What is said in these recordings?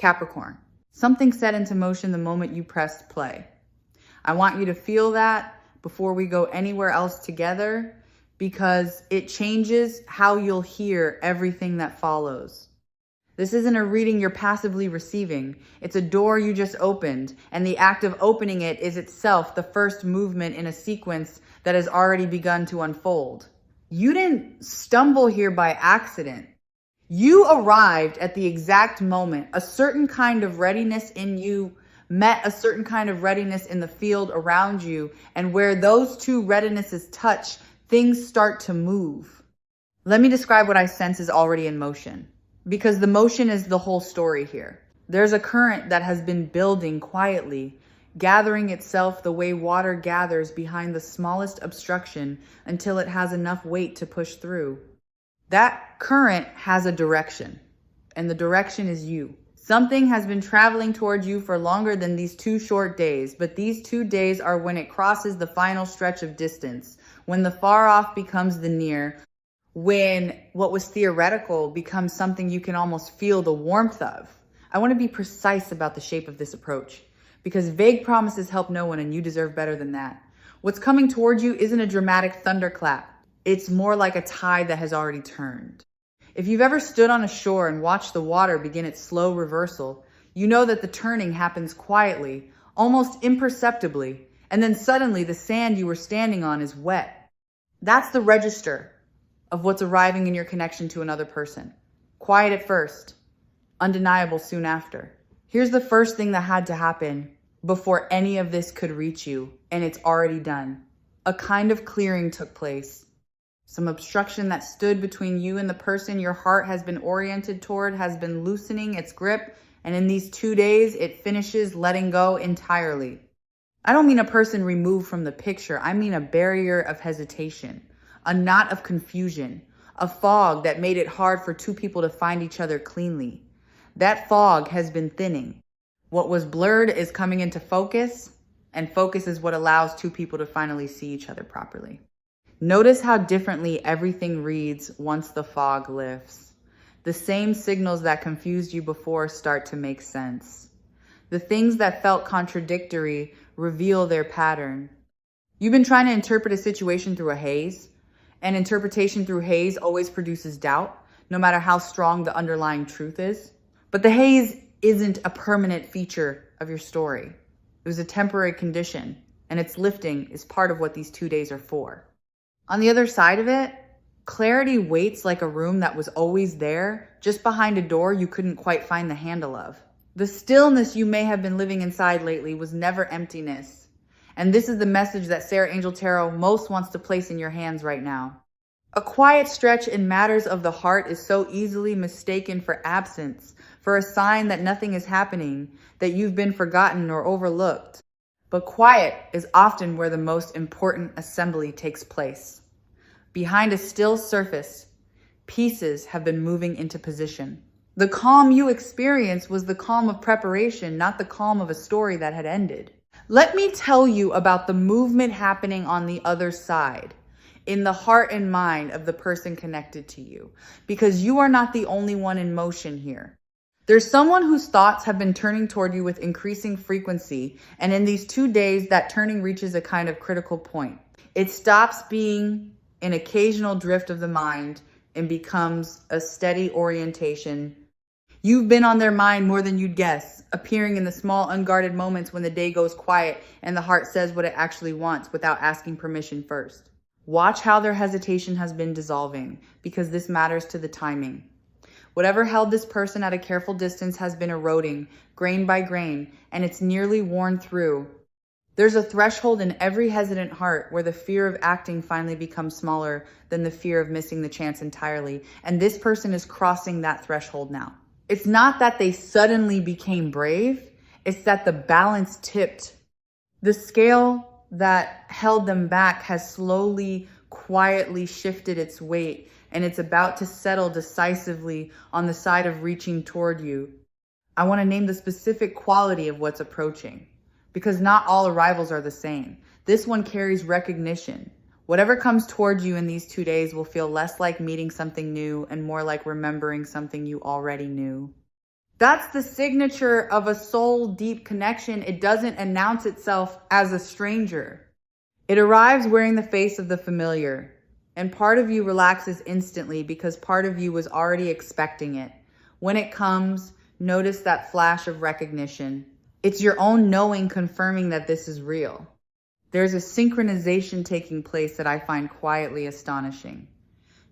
Capricorn. Something set into motion the moment you pressed play. I want you to feel that before we go anywhere else together, because it changes how you'll hear everything that follows. This isn't a reading you're passively receiving. It's a door you just opened, and the act of opening it is itself the first movement in a sequence that has already begun to unfold. You didn't stumble here by accident. You arrived at the exact moment. A certain kind of readiness in you met a certain kind of readiness in the field around you, and where those two readinesses touch, things start to move. Let me describe what I sense is already in motion, because the motion is the whole story here. There's a current that has been building quietly, gathering itself the way water gathers behind the smallest obstruction until it has enough weight to push through. That current has a direction, and the direction is you. Something has been traveling towards you for longer than these 2 short days, but these 2 days are when it crosses the final stretch of distance, when the far off becomes the near, when what was theoretical becomes something you can almost feel the warmth of. I want to be precise about the shape of this approach, because vague promises help no one, and you deserve better than that. What's coming towards you isn't a dramatic thunderclap. It's more like a tide that has already turned. If you've ever stood on a shore and watched the water begin its slow reversal, you know that the turning happens quietly, almost imperceptibly, and then suddenly the sand you were standing on is wet. That's the register of what's arriving in your connection to another person. Quiet at first, undeniable soon after. Here's the first thing that had to happen before any of this could reach you, and it's already done. A kind of clearing took place. Some obstruction that stood between you and the person your heart has been oriented toward has been loosening its grip, and in these 2 days, it finishes letting go entirely. I don't mean a person removed from the picture. I mean a barrier of hesitation, a knot of confusion, a fog that made it hard for 2 people to find each other cleanly. That fog has been thinning. What was blurred is coming into focus, and focus is what allows 2 people to finally see each other properly. Notice how differently everything reads once the fog lifts. The same signals that confused you before start to make sense. The things that felt contradictory reveal their pattern. You've been trying to interpret a situation through a haze, and interpretation through haze always produces doubt, no matter how strong the underlying truth is. But the haze isn't a permanent feature of your story. It was a temporary condition, and its lifting is part of what these 2 days are for. On the other side of it, clarity waits like a room that was always there, just behind a door you couldn't quite find the handle of. The stillness you may have been living inside lately was never emptiness. And this is the message that Sarah Angel Tarot most wants to place in your hands right now. A quiet stretch in matters of the heart is so easily mistaken for absence, for a sign that nothing is happening, that you've been forgotten or overlooked. But quiet is often where the most important assembly takes place. Behind a still surface, pieces have been moving into position. The calm you experienced was the calm of preparation, not the calm of a story that had ended. Let me tell you about the movement happening on the other side, in the heart and mind of the person connected to you, because you are not the only one in motion here. There's someone whose thoughts have been turning toward you with increasing frequency, and in these 2 days, that turning reaches a kind of critical point. It stops being an occasional drift of the mind and becomes a steady orientation. You've been on their mind more than you'd guess, appearing in the small, unguarded moments when the day goes quiet and the heart says what it actually wants without asking permission first. Watch how their hesitation has been dissolving, because this matters to the timing. Whatever held this person at a careful distance has been eroding, grain by grain, and it's nearly worn through. There's a threshold in every hesitant heart where the fear of acting finally becomes smaller than the fear of missing the chance entirely, and this person is crossing that threshold now. It's not that they suddenly became brave, it's that the balance tipped. The scale that held them back has slowly, quietly shifted its weight, and it's about to settle decisively on the side of reaching toward you. I want to name the specific quality of what's approaching, because not all arrivals are the same. This one carries recognition. Whatever comes toward you in these 2 days will feel less like meeting something new and more like remembering something you already knew. That's the signature of a soul deep connection. It doesn't announce itself as a stranger. It arrives wearing the face of the familiar. And part of you relaxes instantly because part of you was already expecting it. When it comes, notice that flash of recognition. It's your own knowing confirming that this is real. There's a synchronization taking place that I find quietly astonishing.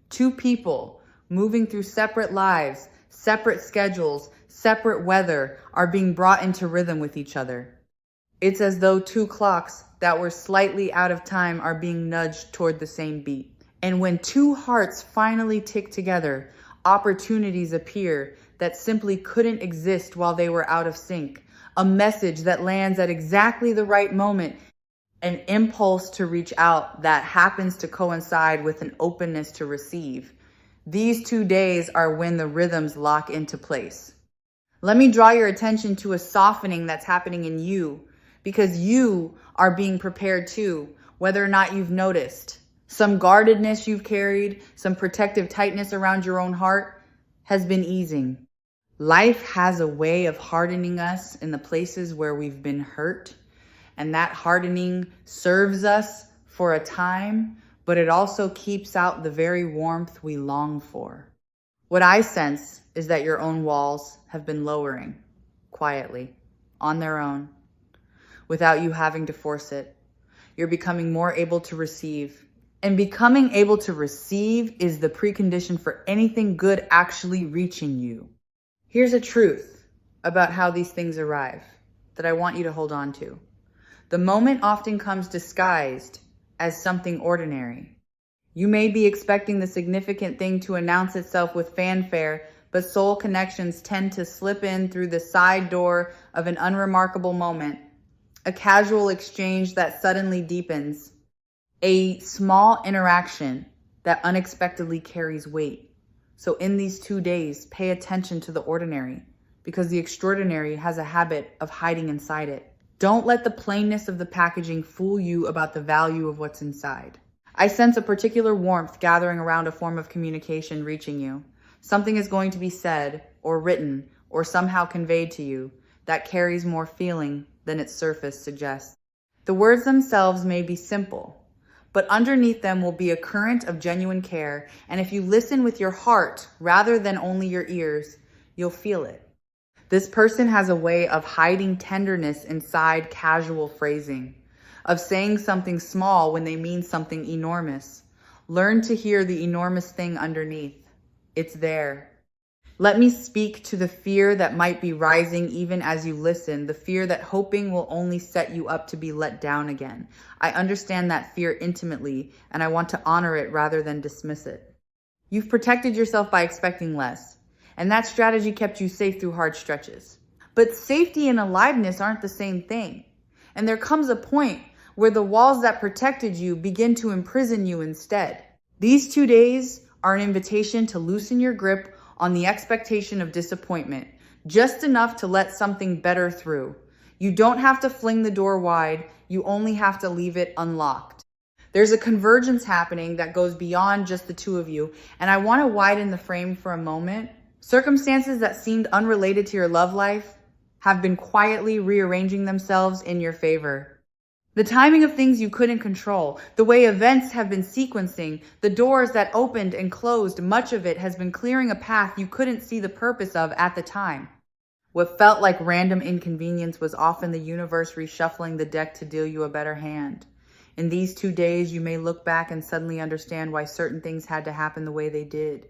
Two people moving through separate lives, separate schedules, separate weather are being brought into rhythm with each other. It's as though two clocks that were slightly out of time are being nudged toward the same beat. And when two hearts finally tick together, opportunities appear that simply couldn't exist while they were out of sync. A message that lands at exactly the right moment. An impulse to reach out that happens to coincide with an openness to receive. These 2 days are when the rhythms lock into place. Let me draw your attention to a softening that's happening in you, because you are being prepared too, whether or not you've noticed. Some guardedness you've carried, some protective tightness around your own heart has been easing. Life has a way of hardening us in the places where we've been hurt, and that hardening serves us for a time, but it also keeps out the very warmth we long for. What I sense is that your own walls have been lowering quietly, on their own, without you having to force it. You're becoming more able to receive. And becoming able to receive is the precondition for anything good actually reaching you. Here's a truth about how these things arrive that I want you to hold on to. The moment often comes disguised as something ordinary. You may be expecting the significant thing to announce itself with fanfare, but soul connections tend to slip in through the side door of an unremarkable moment, a casual exchange that suddenly deepens. A small interaction that unexpectedly carries weight. So in these 2 days, pay attention to the ordinary because the extraordinary has a habit of hiding inside it. Don't let the plainness of the packaging fool you about the value of what's inside. I sense a particular warmth gathering around a form of communication reaching you. Something is going to be said or written or somehow conveyed to you that carries more feeling than its surface suggests. The words themselves may be simple, but underneath them will be a current of genuine care. And if you listen with your heart rather than only your ears, you'll feel it. This person has a way of hiding tenderness inside casual phrasing, of saying something small when they mean something enormous. Learn to hear the enormous thing underneath. It's there. Let me speak to the fear that might be rising even as you listen, the fear that hoping will only set you up to be let down again. I understand that fear intimately, and I want to honor it rather than dismiss it. You've protected yourself by expecting less, and that strategy kept you safe through hard stretches. But safety and aliveness aren't the same thing, and there comes a point where the walls that protected you begin to imprison you instead. These 2 days are an invitation to loosen your grip on the expectation of disappointment, just enough to let something better through. You don't have to fling the door wide, you only have to leave it unlocked. There's a convergence happening that goes beyond just the two of you, and I want to widen the frame for a moment. Circumstances that seemed unrelated to your love life have been quietly rearranging themselves in your favor. The timing of things you couldn't control, the way events have been sequencing, the doors that opened and closed, much of it has been clearing a path you couldn't see the purpose of at the time. What felt like random inconvenience was often the universe reshuffling the deck to deal you a better hand. In these 2 days, you may look back and suddenly understand why certain things had to happen the way they did.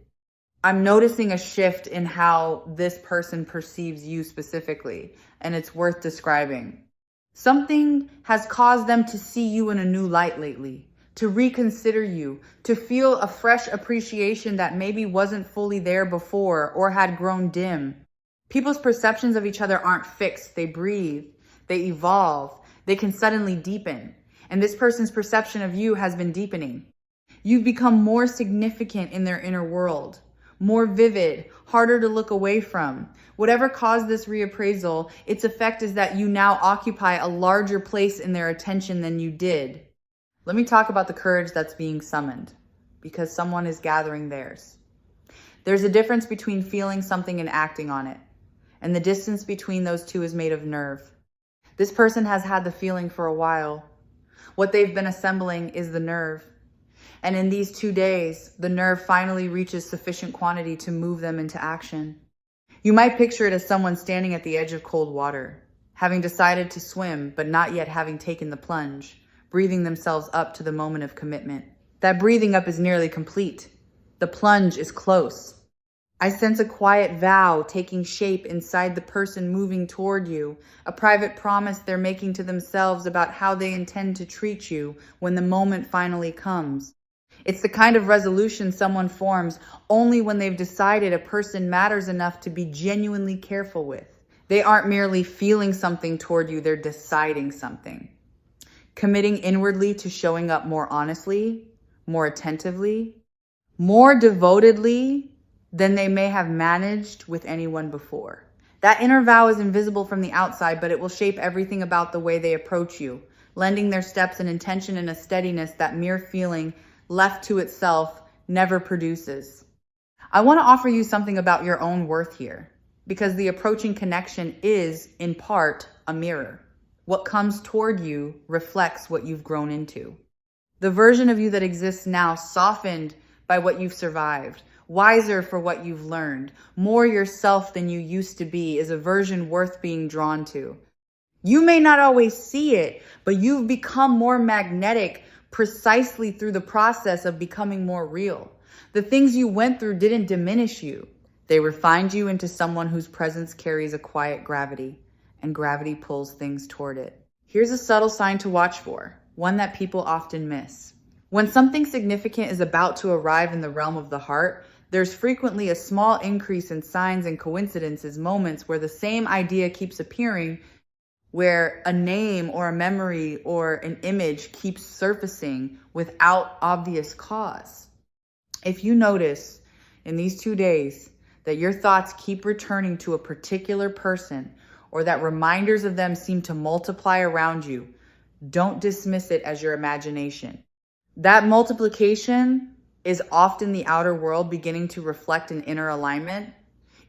I'm noticing a shift in how this person perceives you specifically, and it's worth describing. Something has caused them to see you in a new light lately, to reconsider you, to feel a fresh appreciation that maybe wasn't fully there before or had grown dim. People's perceptions of each other aren't fixed. They breathe, they evolve, they can suddenly deepen. And this person's perception of you has been deepening. You've become more significant in their inner world, more vivid, harder to look away from. Whatever caused this reappraisal, its effect is that you now occupy a larger place in their attention than you did. Let me talk about the courage that's being summoned, because someone is gathering theirs. There's a difference between feeling something and acting on it. and the distance between those two is made of nerve. This person has had the feeling for a while. What they've been assembling is the nerve. And in these 2 days, the nerve finally reaches sufficient quantity to move them into action. You might picture it as someone standing at the edge of cold water, having decided to swim, but not yet having taken the plunge, breathing themselves up to the moment of commitment. That breathing up is nearly complete. The plunge is close. I sense a quiet vow taking shape inside the person moving toward you, a private promise they're making to themselves about how they intend to treat you when the moment finally comes. It's the kind of resolution someone forms only when they've decided a person matters enough to be genuinely careful with. They aren't merely feeling something toward you, they're deciding something. Committing inwardly to showing up more honestly, more attentively, more devotedly than they may have managed with anyone before. That inner vow is invisible from the outside, but it will shape everything about the way they approach you, lending their steps an intention and a steadiness that mere feeling left to itself never produces. I want to offer you something about your own worth here, because the approaching connection is, in part, a mirror. What comes toward you reflects what you've grown into. The version of you that exists now, softened by what you've survived, wiser for what you've learned, more yourself than you used to be, is a version worth being drawn to. You may not always see it, but you've become more magnetic precisely through the process of becoming more real. The things you went through didn't diminish you. They refined you into someone whose presence carries a quiet gravity, and gravity pulls things toward it. Here's a subtle sign to watch for, one that people often miss. When something significant is about to arrive in the realm of the heart, there's frequently a small increase in signs and coincidences, moments where the same idea keeps appearing, where a name or a memory or an image keeps surfacing without obvious cause. If you notice in these 2 days that your thoughts keep returning to a particular person, or that reminders of them seem to multiply around you, don't dismiss it as your imagination. That multiplication is often the outer world beginning to reflect an inner alignment.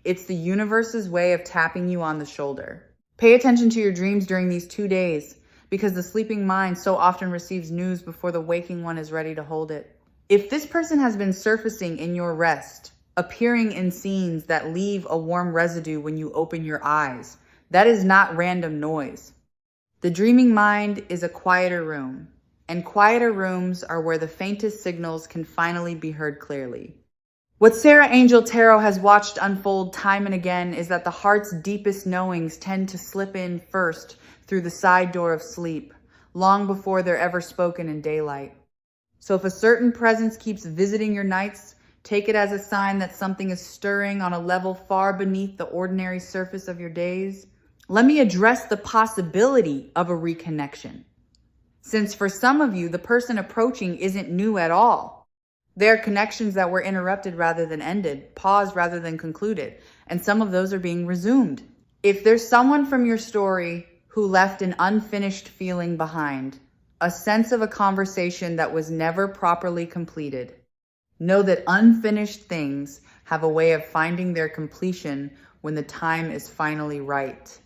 It's the universe's way of tapping you on the shoulder. Pay attention to your dreams during these 2 days, because the sleeping mind so often receives news before the waking one is ready to hold it. If this person has been surfacing in your rest, appearing in scenes that leave a warm residue when you open your eyes, that is not random noise. The dreaming mind is a quieter room, and quieter rooms are where the faintest signals can finally be heard clearly. What Sarah Angel Tarot has watched unfold time and again is that the heart's deepest knowings tend to slip in first through the side door of sleep, long before they're ever spoken in daylight. So if a certain presence keeps visiting your nights, take it as a sign that something is stirring on a level far beneath the ordinary surface of your days. Let me address the possibility of a reconnection. Since for some of you, the person approaching isn't new at all. There are connections that were interrupted rather than ended, paused rather than concluded, and some of those are being resumed. If there's someone from your story who left an unfinished feeling behind, a sense of a conversation that was never properly completed, know that unfinished things have a way of finding their completion when the time is finally right.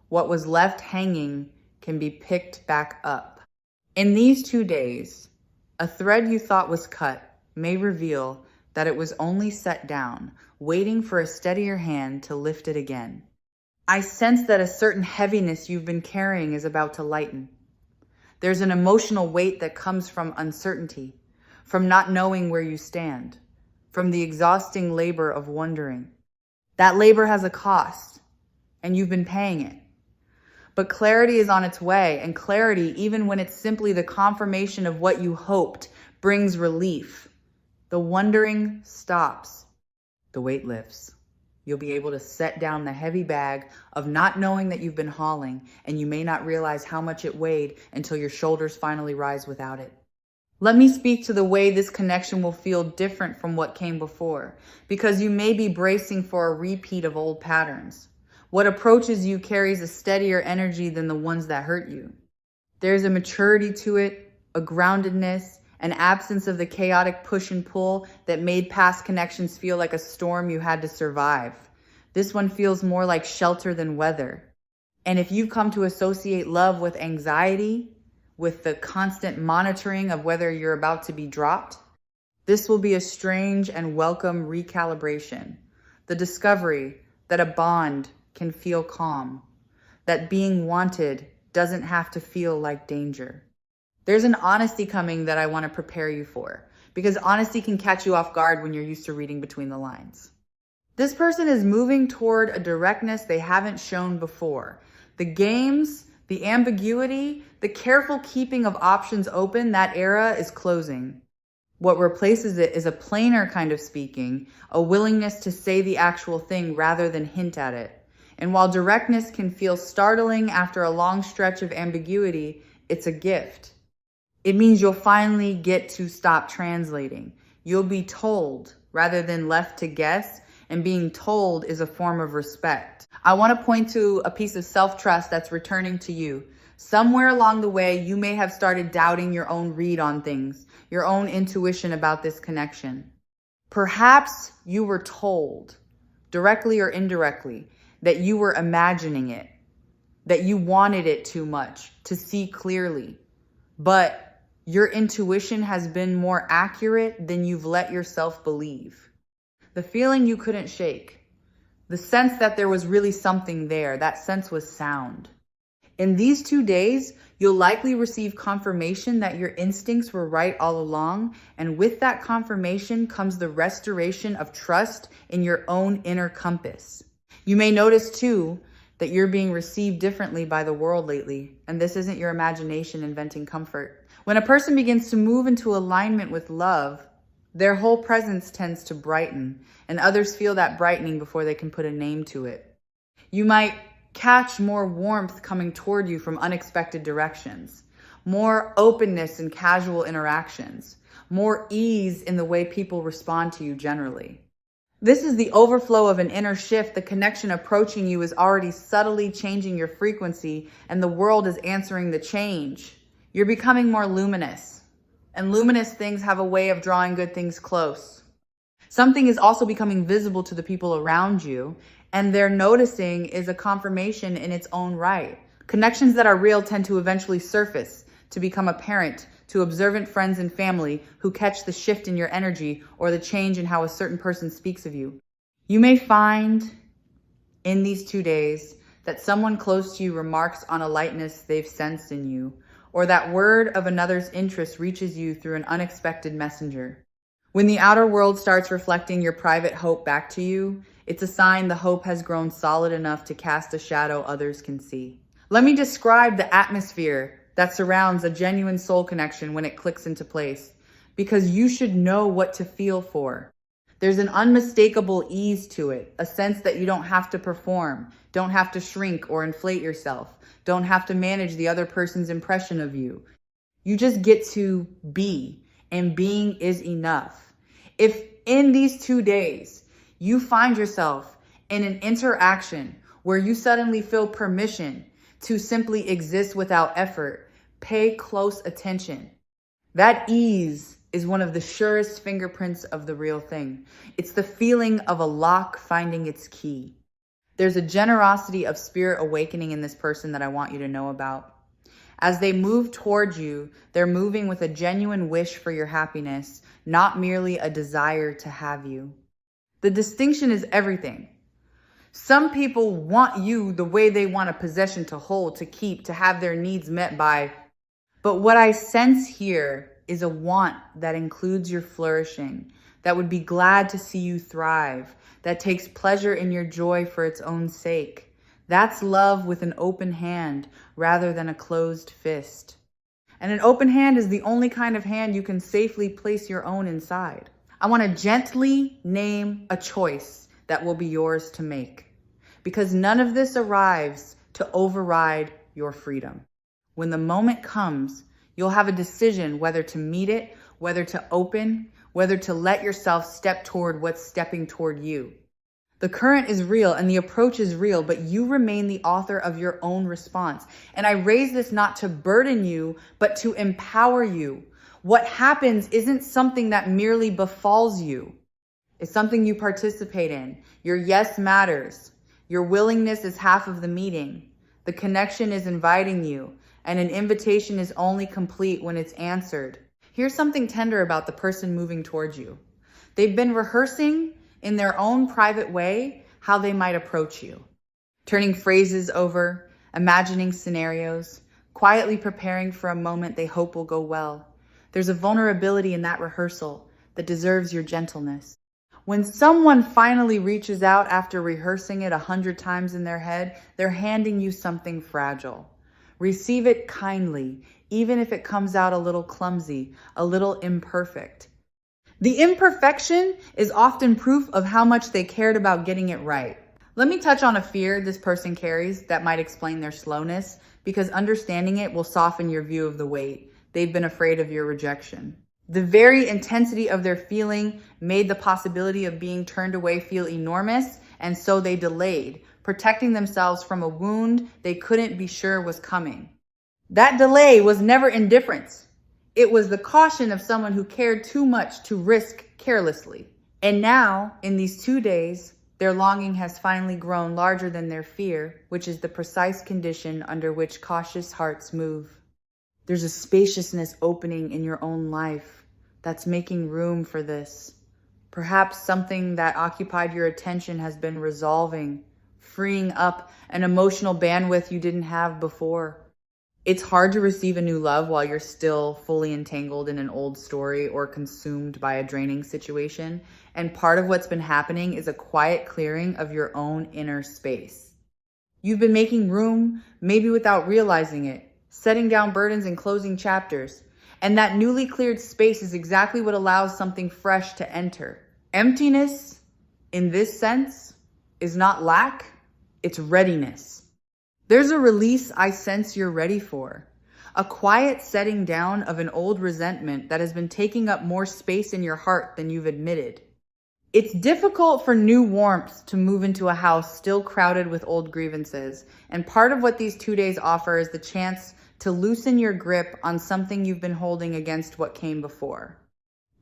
What was left hanging can be picked back up. In these 2 days, a thread you thought was cut may reveal that it was only set down, waiting for a steadier hand to lift it again. I sense that a certain heaviness you've been carrying is about to lighten. There's an emotional weight that comes from uncertainty, from not knowing where you stand, from the exhausting labor of wondering. That labor has a cost, and you've been paying it. But clarity is on its way, and clarity, even when it's simply the confirmation of what you hoped, brings relief. The wondering stops. The weight lifts. You'll be able to set down the heavy bag of not knowing that you've been hauling, and you may not realize how much it weighed until your shoulders finally rise without it. Let me speak to the way this connection will feel different from what came before, because you may be bracing for a repeat of old patterns. What approaches you carries a steadier energy than the ones that hurt you. There's a maturity to it, a groundedness, an absence of the chaotic push and pull that made past connections feel like a storm you had to survive. This one feels more like shelter than weather. And if you've come to associate love with anxiety, with the constant monitoring of whether you're about to be dropped, this will be a strange and welcome recalibration. The discovery that a bond can feel calm, that being wanted doesn't have to feel like danger. There's an honesty coming that I want to prepare you for, because honesty can catch you off guard when you're used to reading between the lines. This person is moving toward a directness they haven't shown before. The games, the ambiguity, the careful keeping of options open, that era is closing. What replaces it is a plainer kind of speaking, a willingness to say the actual thing rather than hint at it. And while directness can feel startling after a long stretch of ambiguity, it's a gift. It means you'll finally get to stop translating. You'll be told rather than left to guess, and being told is a form of respect. I want to point to a piece of self-trust that's returning to you. Somewhere along the way, you may have started doubting your own read on things, your own intuition about this connection. Perhaps you were told, directly or indirectly, that you were imagining it, that you wanted it too much to see clearly, but your intuition has been more accurate than you've let yourself believe. The feeling you couldn't shake, the sense that there was really something there, that sense was sound. In these 2 days, you'll likely receive confirmation that your instincts were right all along, and with that confirmation comes the restoration of trust in your own inner compass. You may notice too that you're being received differently by the world lately, and this isn't your imagination inventing comfort. When a person begins to move into alignment with love, their whole presence tends to brighten, and others feel that brightening before they can put a name to it. You might catch more warmth coming toward you from unexpected directions, more openness in casual interactions, more ease in the way people respond to you generally. This is the overflow of an inner shift. The connection approaching you is already subtly changing your frequency, and the world is answering the change. You're becoming more luminous, and luminous things have a way of drawing good things close. Something is also becoming visible to the people around you, and their noticing is a confirmation in its own right. Connections that are real tend to eventually surface, to become apparent to observant friends and family who catch the shift in your energy or the change in how a certain person speaks of you. You may find in these 2 days that someone close to you remarks on a lightness they've sensed in you, or that word of another's interest reaches you through an unexpected messenger. When the outer world starts reflecting your private hope back to you, it's a sign the hope has grown solid enough to cast a shadow others can see. Let me describe the atmosphere that surrounds a genuine soul connection when it clicks into place, because you should know what to feel for. There's an unmistakable ease to it, a sense that you don't have to perform, don't have to shrink or inflate yourself, don't have to manage the other person's impression of you. You just get to be, and being is enough. If in these 2 days, you find yourself in an interaction where you suddenly feel permission to simply exist without effort, pay close attention. That ease is one of the surest fingerprints of the real thing. It's the feeling of a lock finding its key. There's a generosity of spirit awakening in this person that I want you to know about. As they move towards you, they're moving with a genuine wish for your happiness, not merely a desire to have you. The distinction is everything. Some people want you the way they want a possession to hold, to keep, to have their needs met by. But what I sense here is a want that includes your flourishing, that would be glad to see you thrive, that takes pleasure in your joy for its own sake. That's love with an open hand rather than a closed fist. And an open hand is the only kind of hand you can safely place your own inside. I want to gently name a choice that will be yours to make, because none of this arrives to override your freedom. When the moment comes, you'll have a decision whether to meet it, whether to open, whether to let yourself step toward what's stepping toward you. The current is real and the approach is real, but you remain the author of your own response. And I raise this not to burden you, but to empower you. What happens isn't something that merely befalls you. It's something you participate in. Your yes matters. Your willingness is half of the meeting. The connection is inviting you, and an invitation is only complete when it's answered. Here's something tender about the person moving towards you. They've been rehearsing in their own private way how they might approach you. Turning phrases over, imagining scenarios, quietly preparing for a moment they hope will go well. There's a vulnerability in that rehearsal that deserves your gentleness. When someone finally reaches out after rehearsing it 100 times in their head, they're handing you something fragile. Receive it kindly, even if it comes out a little clumsy, a little imperfect. The imperfection is often proof of how much they cared about getting it right. Let me touch on a fear this person carries that might explain their slowness, because understanding it will soften your view of the weight. They've been afraid of your rejection. The very intensity of their feeling made the possibility of being turned away feel enormous, and so they delayed, protecting themselves from a wound they couldn't be sure was coming. That delay was never indifference. It was the caution of someone who cared too much to risk carelessly. And now, in these 2 days, their longing has finally grown larger than their fear, which is the precise condition under which cautious hearts move. There's a spaciousness opening in your own life that's making room for this. Perhaps something that occupied your attention has been resolving, freeing up an emotional bandwidth you didn't have before. It's hard to receive a new love while you're still fully entangled in an old story or consumed by a draining situation. And part of what's been happening is a quiet clearing of your own inner space. You've been making room, maybe without realizing it, setting down burdens and closing chapters. And that newly cleared space is exactly what allows something fresh to enter. Emptiness, in this sense, is not lack, it's readiness. There's a release I sense you're ready for. A quiet setting down of an old resentment that has been taking up more space in your heart than you've admitted. It's difficult for new warmth to move into a house still crowded with old grievances. And part of what these 2 days offer is the chance to loosen your grip on something you've been holding against what came before.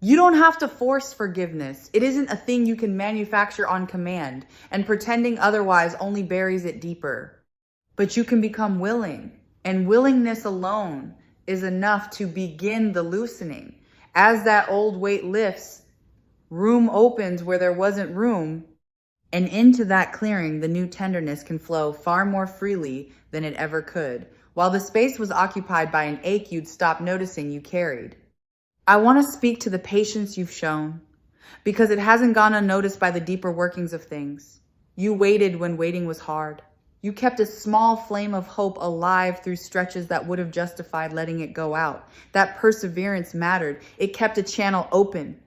You don't have to force forgiveness. It isn't a thing you can manufacture on command, and pretending otherwise only buries it deeper. But you can become willing, and willingness alone is enough to begin the loosening. As that old weight lifts, room opens where there wasn't room, and into that clearing, the new tenderness can flow far more freely than it ever could, while the space was occupied by an ache you'd stopped noticing you carried. I want to speak to the patience you've shown, because it hasn't gone unnoticed by the deeper workings of things. You waited when waiting was hard. You kept a small flame of hope alive through stretches that would have justified letting it go out. That perseverance mattered. It kept a channel open.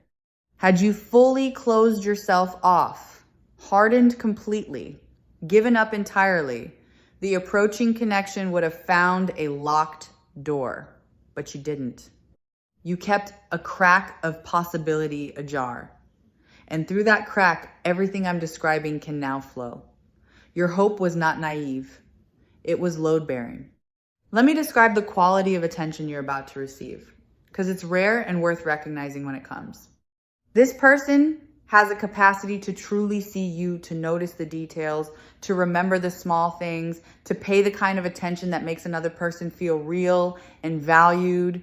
Had you fully closed yourself off, hardened completely, given up entirely, the approaching connection would have found a locked door, but you didn't. You kept a crack of possibility ajar. And through that crack, everything I'm describing can now flow. Your hope was not naive. It was load-bearing. Let me describe the quality of attention you're about to receive, because it's rare and worth recognizing when it comes. This person has a capacity to truly see you, to notice the details, to remember the small things, to pay the kind of attention that makes another person feel real and valued.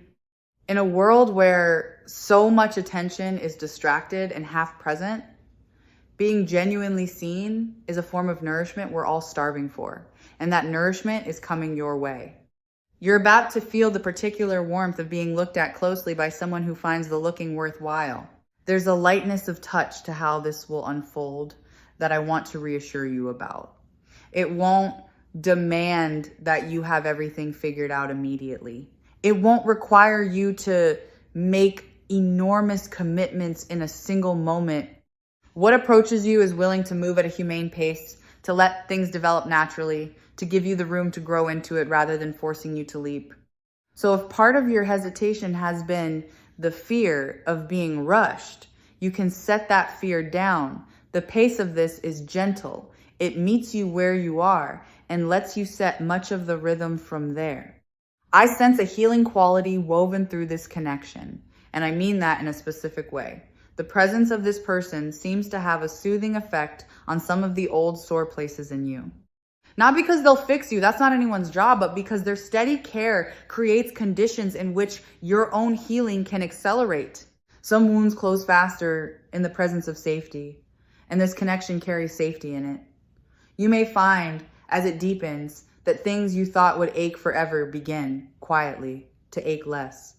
In a world where so much attention is distracted and half present, being genuinely seen is a form of nourishment we're all starving for, and that nourishment is coming your way. You're about to feel the particular warmth of being looked at closely by someone who finds the looking worthwhile. There's a lightness of touch to how this will unfold that I want to reassure you about. It won't demand that you have everything figured out immediately. It won't require you to make enormous commitments in a single moment. What approaches you is willing to move at a humane pace, to let things develop naturally, to give you the room to grow into it rather than forcing you to leap. So if part of your hesitation has been the fear of being rushed, you can set that fear down. The pace of this is gentle. It meets you where you are and lets you set much of the rhythm from there. I sense a healing quality woven through this connection, and I mean that in a specific way. The presence of this person seems to have a soothing effect on some of the old sore places in you. Not because they'll fix you, that's not anyone's job, but because their steady care creates conditions in which your own healing can accelerate. Some wounds close faster in the presence of safety, and this connection carries safety in it. You may find, as it deepens, that things you thought would ache forever begin, quietly, to ache less.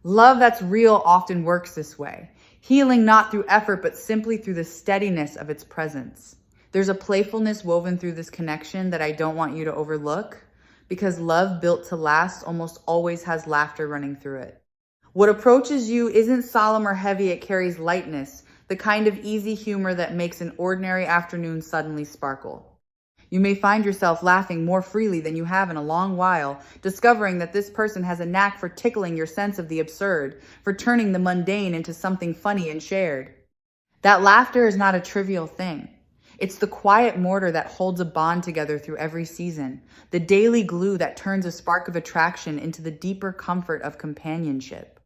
Love that's real often works this way, healing not through effort, but simply through the steadiness of its presence. There's a playfulness woven through this connection that I don't want you to overlook, because love built to last almost always has laughter running through it. What approaches you isn't solemn or heavy, it carries lightness, the kind of easy humor that makes an ordinary afternoon suddenly sparkle. You may find yourself laughing more freely than you have in a long while, discovering that this person has a knack for tickling your sense of the absurd, for turning the mundane into something funny and shared. That laughter is not a trivial thing. It's the quiet mortar that holds a bond together through every season, the daily glue that turns a spark of attraction into the deeper comfort of companionship.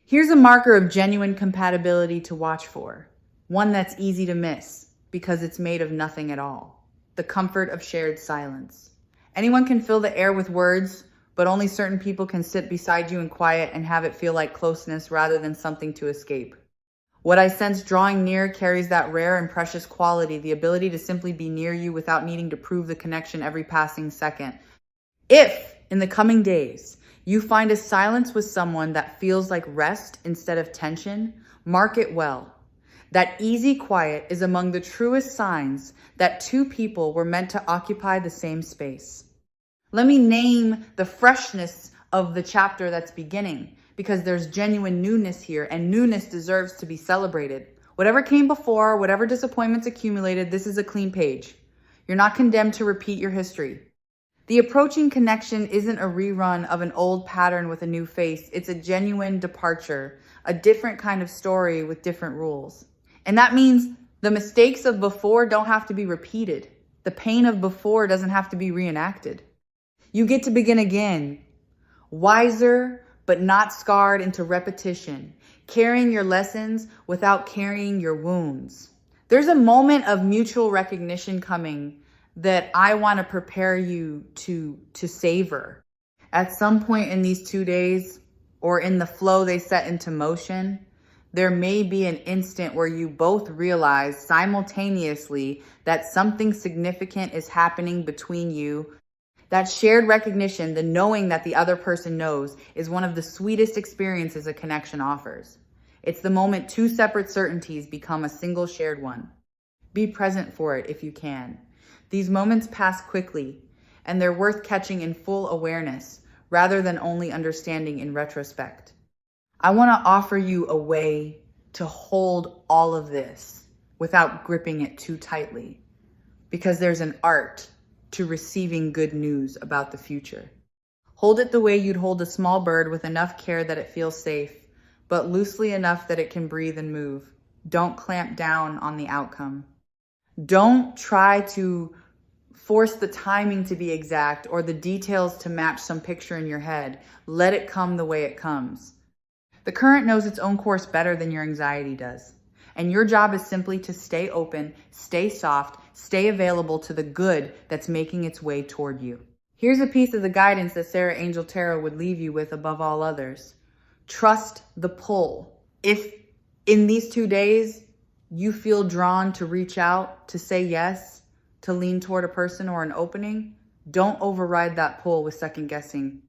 Here's a marker of genuine compatibility to watch for, one that's easy to miss because it's made of nothing at all: the comfort of shared silence. Anyone can fill the air with words, but only certain people can sit beside you in quiet and have it feel like closeness rather than something to escape. What I sense drawing near carries that rare and precious quality, the ability to simply be near you without needing to prove the connection every passing second. If, in the coming days, you find a silence with someone that feels like rest instead of tension, mark it well. That easy quiet is among the truest signs that two people were meant to occupy the same space. Let me name the freshness of the chapter that's beginning, because there's genuine newness here, and newness deserves to be celebrated. Whatever came before, whatever disappointments accumulated, this is a clean page. You're not condemned to repeat your history. The approaching connection isn't a rerun of an old pattern with a new face. It's a genuine departure, a different kind of story with different rules. And that means the mistakes of before don't have to be repeated. The pain of before doesn't have to be reenacted. You get to begin again, wiser, but not scarred into repetition, carrying your lessons without carrying your wounds. There's a moment of mutual recognition coming that I want to prepare you to savor. At some point in these 2 days, or in the flow they set into motion, there may be an instant where you both realize simultaneously that something significant is happening between you. That shared recognition, the knowing that the other person knows, is one of the sweetest experiences a connection offers. It's the moment two separate certainties become a single shared one. Be present for it if you can. These moments pass quickly, and they're worth catching in full awareness rather than only understanding in retrospect. I want to offer you a way to hold all of this without gripping it too tightly, because there's an art to receiving good news about the future. Hold it the way you'd hold a small bird, with enough care that it feels safe, but loosely enough that it can breathe and move. Don't clamp down on the outcome. Don't try to force the timing to be exact or the details to match some picture in your head. Let it come the way it comes. The current knows its own course better than your anxiety does. And your job is simply to stay open, stay soft, stay available to the good that's making its way toward you. Here's a piece of the guidance that Sarah Angel Tarot would leave you with above all others. Trust the pull. If in these 2 days you feel drawn to reach out, to say yes, to lean toward a person or an opening, don't override that pull with second guessing.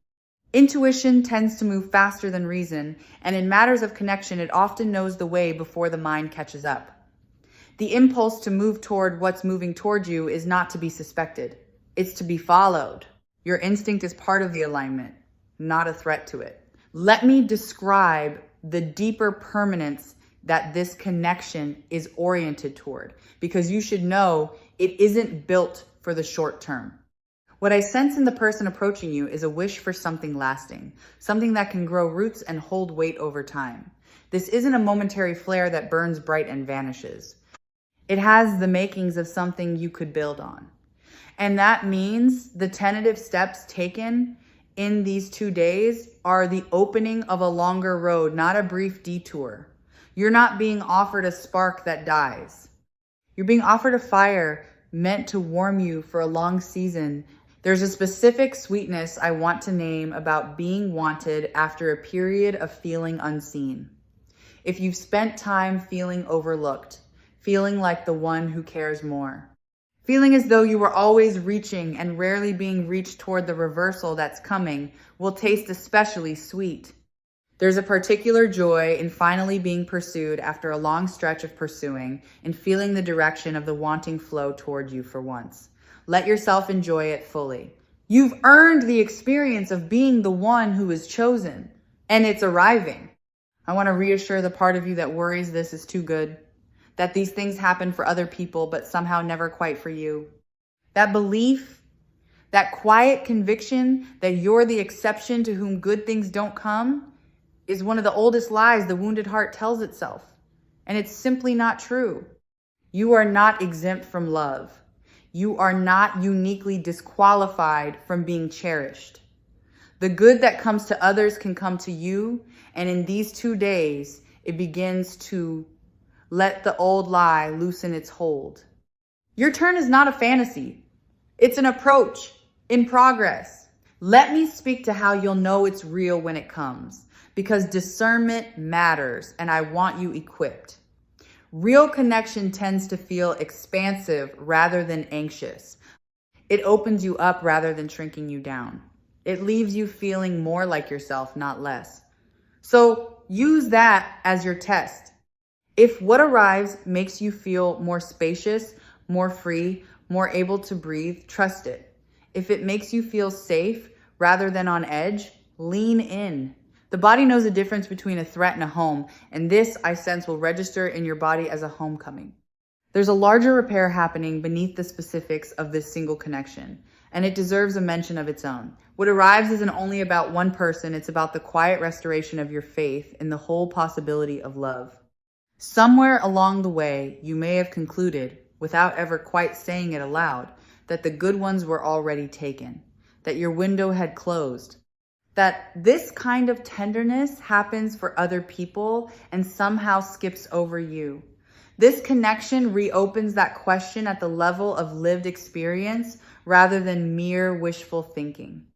Intuition tends to move faster than reason, and in matters of connection, it often knows the way before the mind catches up. The impulse to move toward what's moving toward you is not to be suspected. It's to be followed. Your instinct is part of the alignment, not a threat to it. Let me describe the deeper permanence that this connection is oriented toward, because you should know it isn't built for the short term. What I sense in the person approaching you is a wish for something lasting, something that can grow roots and hold weight over time. This isn't a momentary flare that burns bright and vanishes. It has the makings of something you could build on. And that means the tentative steps taken in these 2 days are the opening of a longer road, not a brief detour. You're not being offered a spark that dies. You're being offered a fire meant to warm you for a long season. There's a specific sweetness I want to name about being wanted after a period of feeling unseen. If you've spent time feeling overlooked, feeling like the one who cares more, feeling as though you were always reaching and rarely being reached toward the reversal that's coming, will taste especially sweet. There's a particular joy in finally being pursued after a long stretch of pursuing and feeling the direction of the wanting flow toward you for once. Let yourself enjoy it fully. You've earned the experience of being the one who is chosen, and it's arriving. I want to reassure the part of you that worries this is too good, that these things happen for other people, but somehow never quite for you. That belief, that quiet conviction that you're the exception to whom good things don't come, is one of the oldest lies the wounded heart tells itself. And it's simply not true. You are not exempt from love. You are not uniquely disqualified from being cherished. The good that comes to others can come to you, and in these 2 days, it begins to let the old lie loosen its hold. Your turn is not a fantasy. It's an approach in progress. Let me speak to how you'll know it's real when it comes, because discernment matters, and I want you equipped. Real connection tends to feel expansive rather than anxious. It opens you up rather than shrinking you down. It leaves you feeling more like yourself, not less. So use that as your test. If what arrives makes you feel more spacious, more free, more able to breathe, trust it. If it makes you feel safe rather than on edge, lean in. The body knows the difference between a threat and a home, and this, I sense, will register in your body as a homecoming. There's a larger repair happening beneath the specifics of this single connection, and it deserves a mention of its own. What arrives isn't only about one person, it's about the quiet restoration of your faith in the whole possibility of love. Somewhere along the way, you may have concluded, without ever quite saying it aloud, that the good ones were already taken, that your window had closed, that this kind of tenderness happens for other people and somehow skips over you. This connection reopens that question at the level of lived experience rather than mere wishful thinking.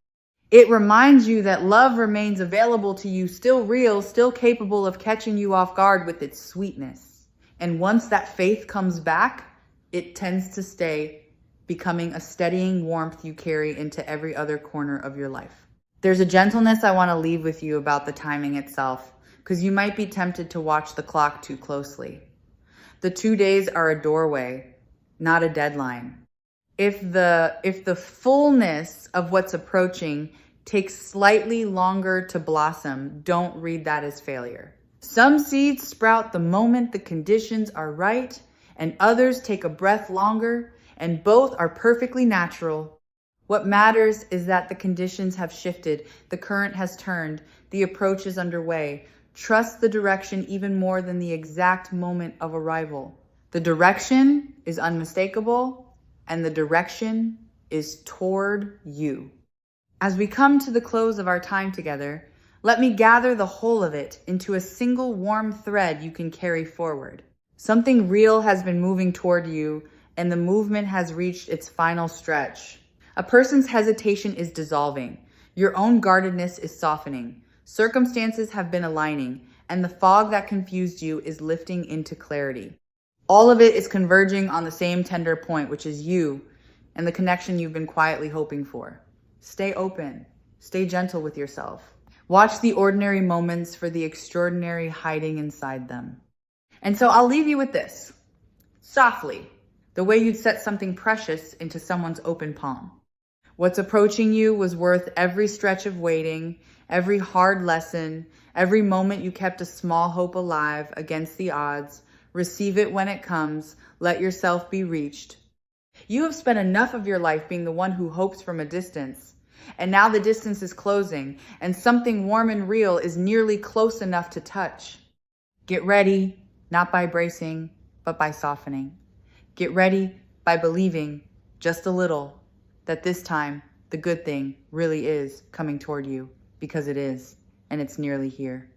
It reminds you that love remains available to you, still real, still capable of catching you off guard with its sweetness. And once that faith comes back, it tends to stay, becoming a steadying warmth you carry into every other corner of your life. There's a gentleness I want to leave with you about the timing itself, because you might be tempted to watch the clock too closely. The 2 days are a doorway, not a deadline. If the fullness of what's approaching takes slightly longer to blossom, don't read that as failure. Some seeds sprout the moment the conditions are right, and others take a breath longer, and both are perfectly natural. What matters is that the conditions have shifted, the current has turned, the approach is underway. Trust the direction even more than the exact moment of arrival. The direction is unmistakable, and the direction is toward you. As we come to the close of our time together, let me gather the whole of it into a single warm thread you can carry forward. Something real has been moving toward you, and the movement has reached its final stretch. A person's hesitation is dissolving. Your own guardedness is softening. Circumstances have been aligning, and the fog that confused you is lifting into clarity. All of it is converging on the same tender point, which is you and the connection you've been quietly hoping for. Stay open. Stay gentle with yourself. Watch the ordinary moments for the extraordinary hiding inside them. And so I'll leave you with this. Softly, the way you'd set something precious into someone's open palm. What's approaching you was worth every stretch of waiting, every hard lesson, every moment you kept a small hope alive against the odds. Receive it when it comes. Let yourself be reached. You have spent enough of your life being the one who hopes from a distance. And now the distance is closing, and something warm and real is nearly close enough to touch. Get ready, not by bracing, but by softening. Get ready by believing, just a little, that this time the good thing really is coming toward you, because it is, and it's nearly here.